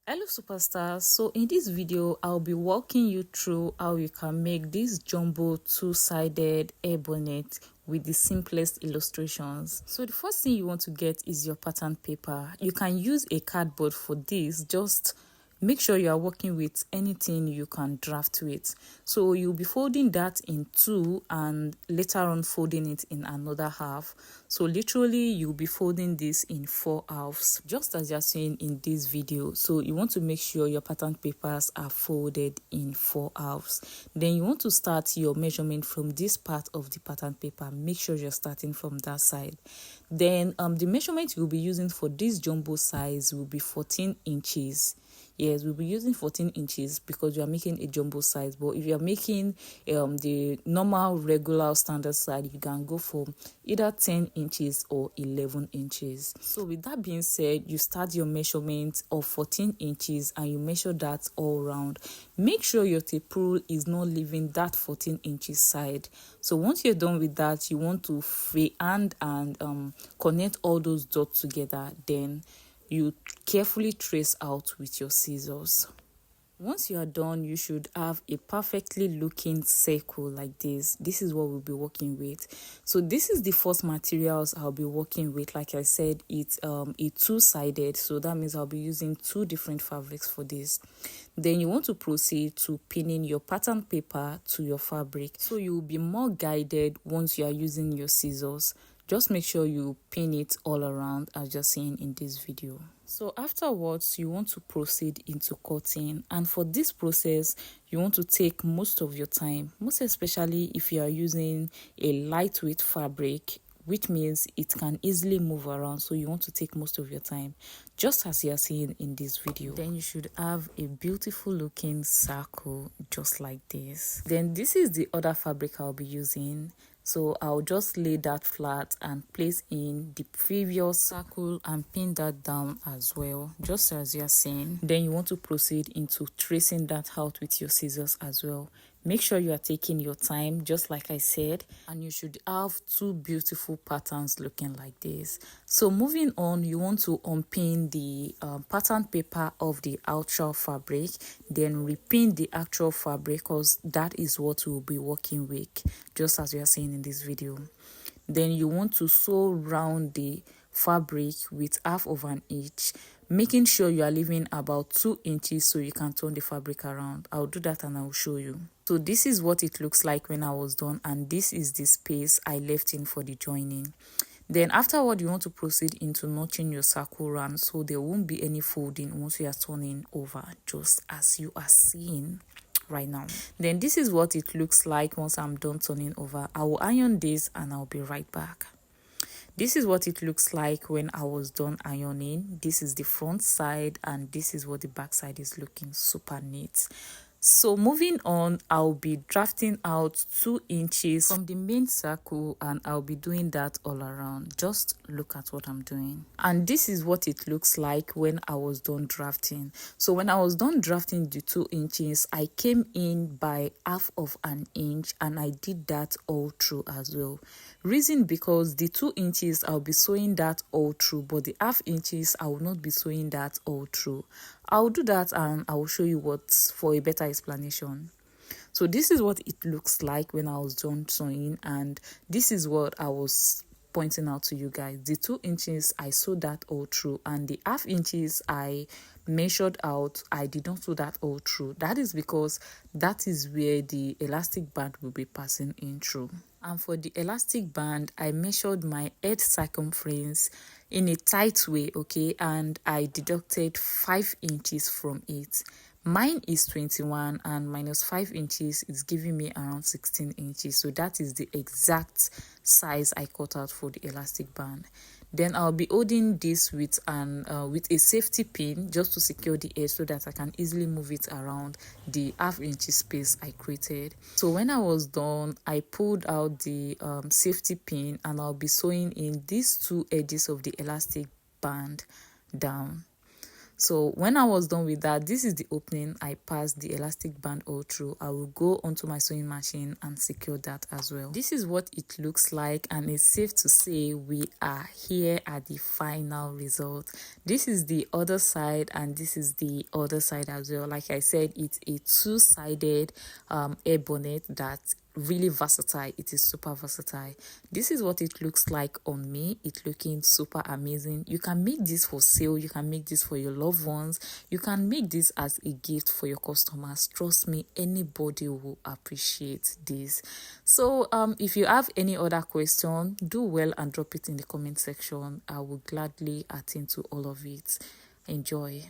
Hello superstars, so in this video I'll be walking you through how you can make this jumbo two-sided hair bonnet with the simplest illustrations. So the first thing you want to get is your pattern paper. You can use a cardboard for this. Just make sure you are working with anything you can draft with. So you'll be folding that in two and later on folding it in another half. So literally you'll be folding this in 4 halves, just as you're seeing in this video. So you want to make sure your pattern papers are folded in 4 halves. Then you want to start your measurement from this part of the pattern paper. Make sure you're starting from that side. Then the measurement you'll be using for this jumbo size will be 14 inches. Yes, we'll be using 14 inches because we are making a jumbo size. But if you are making the normal, regular, standard size, you can go for either 10 inches or 11 inches. So with that being said, you start your measurement of 14 inches and you measure that all around. Make sure your tape rule is not leaving that 14 inches side. So once you're done with that, you want to freehand and connect all those dots together. Then you carefully trace out with your scissors. Once you are done, you should have a perfectly looking circle like this. This is what we'll be working with. So this is the first materials I'll be working with. Like I said, it's a two-sided, so that means I'll be using 2 different fabrics for this. Then you want to proceed to pinning your pattern paper to your fabric, so you'll be more guided once you are using your scissors. Just make sure you pin it all around as you're seeing in this video. So afterwards, you want to proceed into cutting, and for this process you want to take most of your time, most especially if you are using a lightweight fabric, which means it can easily move around. So you want to take most of your time, just as you are seeing in this video. Then you should have a beautiful looking circle just like this. Then this is the other fabric I'll be using. So I'll just lay that flat and place in the previous circle and pin that down as well, just as you're seeing. Then you want to proceed into tracing that out with your scissors as well. Make sure you are taking your time, just like I said, and you should have 2 beautiful patterns looking like this. So moving on, you want to unpin the pattern paper of the outer fabric, then repin the actual fabric, because that is what we'll be working with, just as you are seeing in this video. Then you want to sew round the fabric with half of an inch, making sure you are leaving about 2 inches so you can turn the fabric around. I'll do that and I'll show you. So this is what it looks like when I was done, and this is the space I left in for the joining. Then afterward, you want to proceed into notching your circle round, so there won't be any folding once you are turning over, just as you are seeing right now. Then this is what it looks like once I'm done turning over. I will iron this and I'll be right back. This is what it looks like when I was done ironing. This is the front side and this is what the back side is looking super neat. So moving on, I'll be drafting out 2 inches from the main circle and I'll be doing that all around. Just look at what I'm doing. And this is what it looks like when I was done drafting. So when I was done drafting the 2 inches, I came in by half of an inch and I did that all through as well. Reason because the 2 inches I'll be sewing that all through, but the half inches I will not be sewing that all through. I'll do that and I will show you what for a better explanation. So this is what it looks like when I was done sewing, and this is what I was pointing out to you guys. The 2 inches I sewed that all through, and the half inches I measured out, I did not sew that all through. That is because that is where the elastic band will be passing in through. And for the elastic band, I measured my head circumference in a tight way, okay, and I deducted 5 inches from it. Mine is 21 and minus 5 inches is giving me around 16 inches. So that is the exact size I cut out for the elastic band. Then I'll be holding this with a safety pin just to secure the edge so that I can easily move it around the half-inch space I created. So when I was done, I pulled out the safety pin and I'll be sewing in these 2 edges of the elastic band down. So when I was done with that, this is the opening. I passed the elastic band all through. I will go onto my sewing machine and secure that as well. This is what it looks like, and it's safe to say we are here at the final result. This is the other side and this is the other side as well. Like I said, it's a two-sided air bonnet that's really versatile. It is super versatile. This is what it looks like on me. It's looking super amazing. You can make this for sale, you can make this for your loved ones, you can make this as a gift for your customers. Trust me, anybody will appreciate this. So if you have any other question, do well and drop it in the comment section. I will gladly attend to all of it. Enjoy.